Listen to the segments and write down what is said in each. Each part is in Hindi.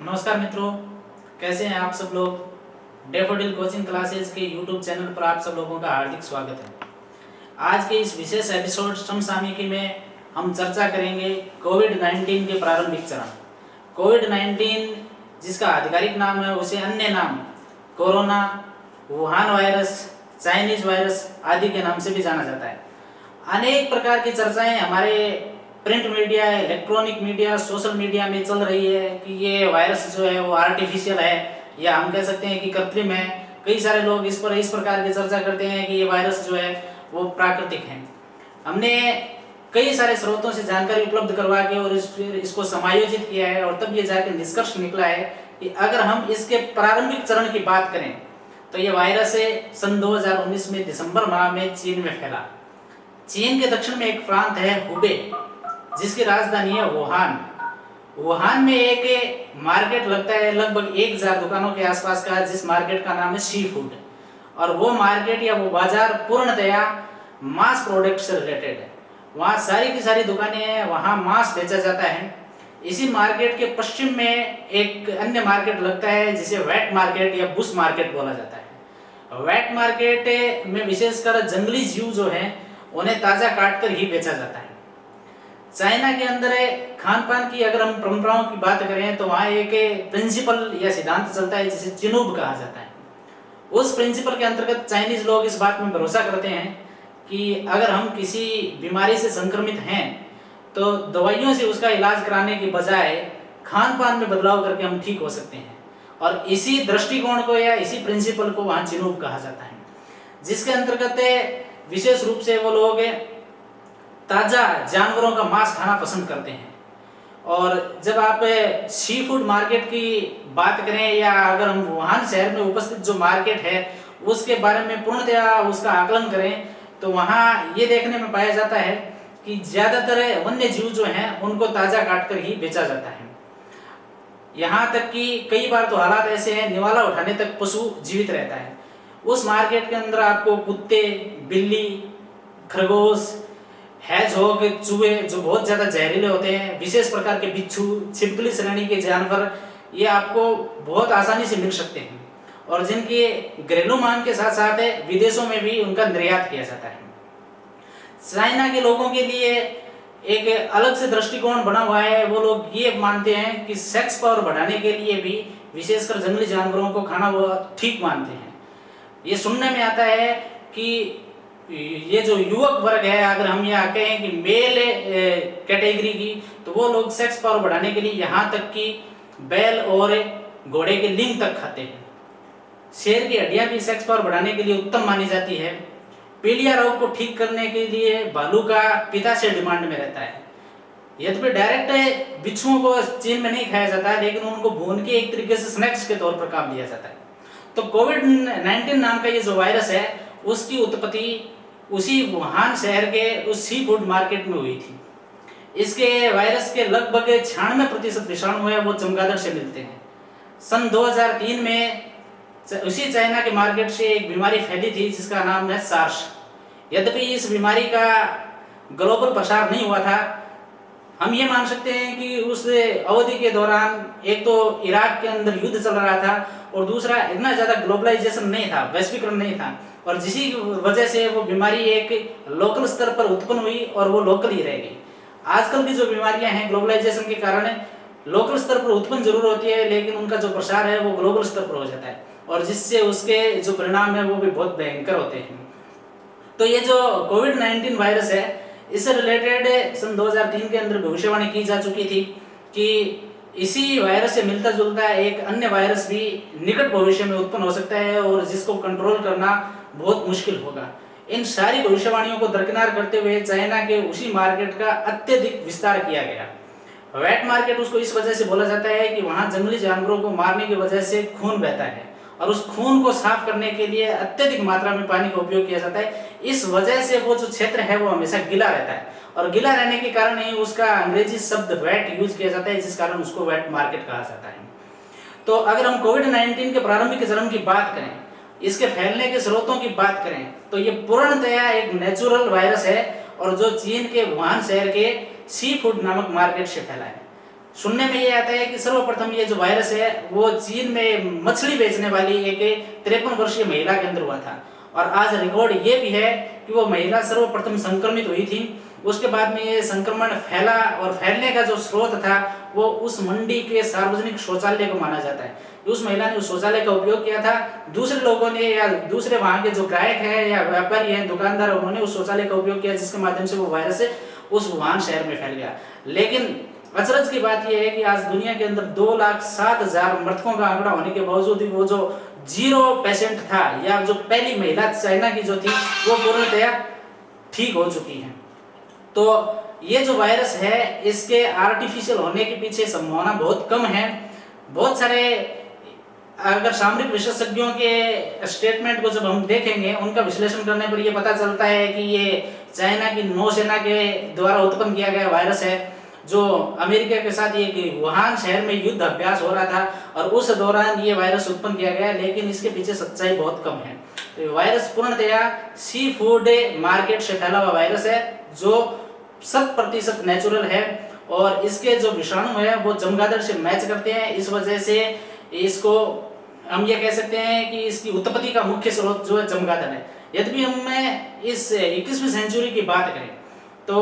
नमस्कार मित्रों, कैसे हैं आप सब लोग। डैफोडिल कोचिंग क्लासेस के यूट्यूब चैनल पर आप सब लोगों का हार्दिक स्वागत है। आज के इस विशेष एपिसोड समसामयिकी में हम चर्चा करेंगे कोविड-19 के प्रारंभिक चरण। कोविड-19 जिसका आधिकारिक नाम है उसे अन्य नाम corona, Wuhan virus, Chinese virus आदि के नाम से भी जाना जाता है। अनेक प्रकार की चर्चाएं हमारे print media, electronic media, social media में चल रही है कि ये वायरस जो है वो आर्टिफिशियल है या हम कह सकते हैं कि कृत्रिम है। कई सारे लोग इस प्रकार की चर्चा करते हैं कि ये वायरस जो है वो प्राकृतिक है। हमने कई सारे स्रोतों से जानकारी उपलब्ध करवा के और इसको समायोजित किया है और तब ये जाकर निष्कर्ष निकला है कि अगर हम इसके प्रारंभिक चरण की बात करें तो ये वायरस सन 2019 में दिसंबर माह में चीन में फैला। चीन के दक्षिण में एक प्रांत है हुबे, जिसकी राजधानी है वुहान। वुहान में एक मार्केट लगता है लगभग 1000 दुकानों के आसपास का, जिस मार्केट का नाम है सी फूड। और वो मार्केट या वो बाजार पूर्णतया मांस प्रोडक्ट से रिलेटेड है। वहाँ सारी की सारी दुकानें हैं, वहाँ मांस बेचा जाता है। इसी मार्केट के पश्चिम में एक अन्य मार्केट लगता है जिसे वेट मार्केट या बुश मार्केट बोला जाता है। वेट मार्केट में विशेषकर जंगली जीव जो है उन्हें ताजा काटकर ही बेचा जाता है। चाइना के अंदर खान पान की अगर हम परंपराओं की बात करें तो वहाँ एक प्रिंसिपल या सिद्धांत चलता है जिसे चिनूब कहा जाता है। उस प्रिंसिपल के अंतर्गत चाइनीज लोग इस बात में भरोसा करते हैं कि अगर हम किसी बीमारी से संक्रमित हैं तो दवाइयों से उसका इलाज कराने के बजाय खान पान में बदलाव करके हम ठीक हो सकते हैं। और इसी दृष्टिकोण को या इसी प्रिंसिपल को वहाँ चिनूब कहा जाता है, जिसके अंतर्गत विशेष रूप से वो लोग ताज़ा जानवरों का मांस खाना पसंद करते हैं। और जब आप सी फूड मार्केट की बात करें या अगर हम वुहान शहर में उपस्थित जो मार्केट है उसके बारे में पूर्णतया उसका आकलन करें तो वहाँ ये देखने में पाया जाता है कि ज़्यादातर वन्य जीव जो हैं उनको ताज़ा काट कर ही बेचा जाता है। यहाँ तक कि कई बार तो हालात ऐसे हैं निवाला उठाने तक पशु जीवित रहता है। उस मार्केट के अंदर आपको कुत्ते, बिल्ली, खरगोश, हैजहॉग, चूहे जो बहुत ज़्यादा जहरीले होते हैं, विशेष प्रकार के बिच्छू, छिपकली श्रेणी के जानवर ये आपको बहुत आसानी से मिल सकते हैं और जिनकी घरेलू मांग के साथ साथ विदेशों में भी उनका निर्यात किया जाता है। चाइना के लोगों के लिए एक अलग से दृष्टिकोण बना हुआ है। वो लोग ये मानते हैं कि सेक्स पावर बढ़ाने के लिए भी विशेषकर जंगली जानवरों को खाना वो ठीक मानते हैं। ये सुनने में आता है कि ये जो युवक वर्ग है, अगर हम यहाँ कहें कि मेल कैटेगरी की, तो वो लोग सेक्स पावर बढ़ाने के लिए यहाँ तक कि बैल और घोड़े के लिंग तक खाते हैं। शेर की हड्डियाँ भी सेक्स पावर बढ़ाने के लिए उत्तम मानी जाती है। पीलिया रोग को ठीक करने के लिए भालू का पित्ताशय डिमांड में रहता है। यद्यपि डायरेक्ट बिच्छुओं को चीन में नहीं खाया जाता है, लेकिन उनको भून के एक तरीके से स्नैक्स के तौर पर काम लिया जाता है। तो कोविड-19 नाम का ये जो वायरस है उसकी उत्पत्ति उसी वुहान शहर के उस सी फूड मार्केट में हुई थी। इसके वायरस के लगभग 96% विषाणु है वो चमगादड़ से मिलते हैं। सन 2003 में उसी चाइना के मार्केट से एक बीमारी फैली थी जिसका नाम है सार्स। यद्यपि इस बीमारी का ग्लोबल प्रसार नहीं हुआ था। हम ये मान सकते हैं कि उस अवधि के दौरान एक तो इराक के अंदर युद्ध चल रहा था और दूसरा इतना ज़्यादा ग्लोबलाइजेशन नहीं था, वैश्वीकरण नहीं था, और जिसी वजह से वो बीमारी एक लोकल स्तर पर उत्पन्न हुई और वो लोकल ही रह गई। आजकल की जो बीमारियां हैं ग्लोबलाइजेशन के कारण लोकल स्तर पर उत्पन्न जरूर होती है, लेकिन उनका जो प्रसार है वो ग्लोबल स्तर पर हो जाता है और जिससे उसके जो परिणाम है वो भी बहुत भयंकर होते हैं। तो ये जो कोविड-19 वायरस है इससे रिलेटेड सन 2003 के अंदर भविष्यवाणी की जा चुकी थी कि इसी वायरस से मिलता जुलता एक अन्य वायरस भी निकट भविष्य में उत्पन्न हो सकता है और जिसको कंट्रोल करना बहुत मुश्किल होगा। इन सारी भविष्यवाणियों को दरकिनार करते हुए चाइना के उसी मार्केट का अत्यधिक विस्तार किया गया। वेट मार्केट उसको इस वजह से बोला जाता है कि वहाँ जंगली जानवरों को मारने की वजह से खून बहता है और उस खून को साफ करने के लिए अत्यधिक मात्रा में पानी का उपयोग किया जाता है। इस वजह से वो जो क्षेत्र है वो हमेशा गीला रहता है और गीला रहने के कारण ही उसका अंग्रेजी शब्द वेट यूज किया जाता है, जिस कारण उसको वेट मार्केट कहा जाता है। तो अगर हम कोविड-19 के प्रारंभिक चरण की बात करें, इसके फैलने के स्रोतों की बात करें, तो ये पूर्णतया एक नेचुरल वायरस है और जो चीन के वुहान शहर के सी फूड नामक मार्केट से फैला है। सुनने में ये आता है कि सर्वप्रथम ये जो वायरस है वो चीन में मछली बेचने वाली एक 53 वर्षीय महिला के अंदर हुआ था। और आज रिकॉर्ड ये भी है कि वो महिला सर्वप्रथम संक्रमित हुई थी। उसके बाद में ये संक्रमण फैला और फैलने का जो स्रोत था वो उस मंडी के सार्वजनिक शौचालय को माना जाता है। उस महिला ने उस शौचालय का उपयोग किया था, दूसरे लोगों ने या दूसरे वहां के जो ग्राहक है या व्यापारी है, दुकानदार, उन्होंने उस शौचालय का उपयोग किया, जिसके माध्यम से वो वायरस उस वुहान शहर में फैल गया। लेकिन अचरज की बात यह है कि आज दुनिया के अंदर 2,07,000 मृतकों का आंकड़ा होने के बावजूद भी वो जो 0% था या जो पहली महिला चाइना की जो थी वो पूर्णतया ठीक हो चुकी है। तो ये जो वायरस है इसके आर्टिफिशियल होने के पीछे संभावना बहुत कम है। बहुत सारे अगर सामरिक विशेषज्ञों के स्टेटमेंट को जब हम देखेंगे, उनका विश्लेषण करने पर यह पता चलता है कि ये चाइना की नौसेना के द्वारा उत्पन्न किया गया वायरस है, जो अमेरिका के साथ ये वुहान शहर में युद्ध अभ्यास हो रहा था और उस दौरान ये वायरस उत्पन्न किया गया। लेकिन इसके पीछे सच्चाई बहुत कम है। तो वायरस पूर्णतया सी फूड मार्केट से फैला हुआ वायरस है जो 100% नेचुरल है और इसके जो विषाणु है वो चमगादड़ से मैच करते हैं। इस वजह से इसको हम ये कह सकते हैं कि इसकी उत्पत्ति का मुख्य स्रोत जो है चमगादड़ है। यद्यपि हम इस 21वीं सेंचुरी की बात करें तो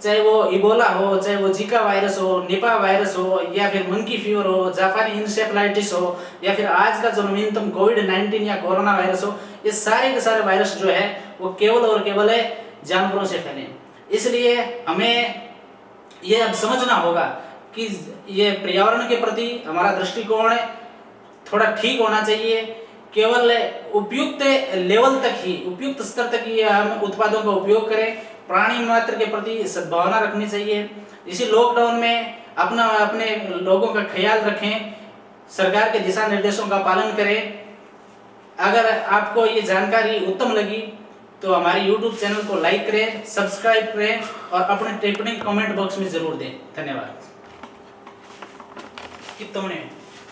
चाहे वो इबोला हो, चाहे वो जीका वायरस हो, निपा वायरस हो, या फिर मंकी फीवर हो, जापानी इंसेफ्लाइटिस हो, या फिर आज का जो नवीनतम कोविड-19 या कोरोना वायरस हो, ये सारे के सारे वायरस जो है वो केवल और केवल जानवरों से फैले। इसलिए हमें ये अब समझना होगा कि ये पर्यावरण के प्रति हमारा दृष्टिकोण थोड़ा ठीक होना चाहिए। केवल उपयुक्त लेवल तक ही, उपयुक्त स्तर तक ही हम उत्पादों का उपयोग करें। प्राणी मात्र के प्रति सद्भावना रखनी चाहिए। इसी लॉकडाउन में अपने लोगों का ख्याल रखें, सरकार के दिशा निर्देशों का पालन करें। अगर आपको ये जानकारी उत्तम लगी तो हमारे YouTube चैनल को लाइक करें, सब्सक्राइब करें और अपने टिप्पणी कमेंट बॉक्स में जरूर दें। धन्यवाद। कितने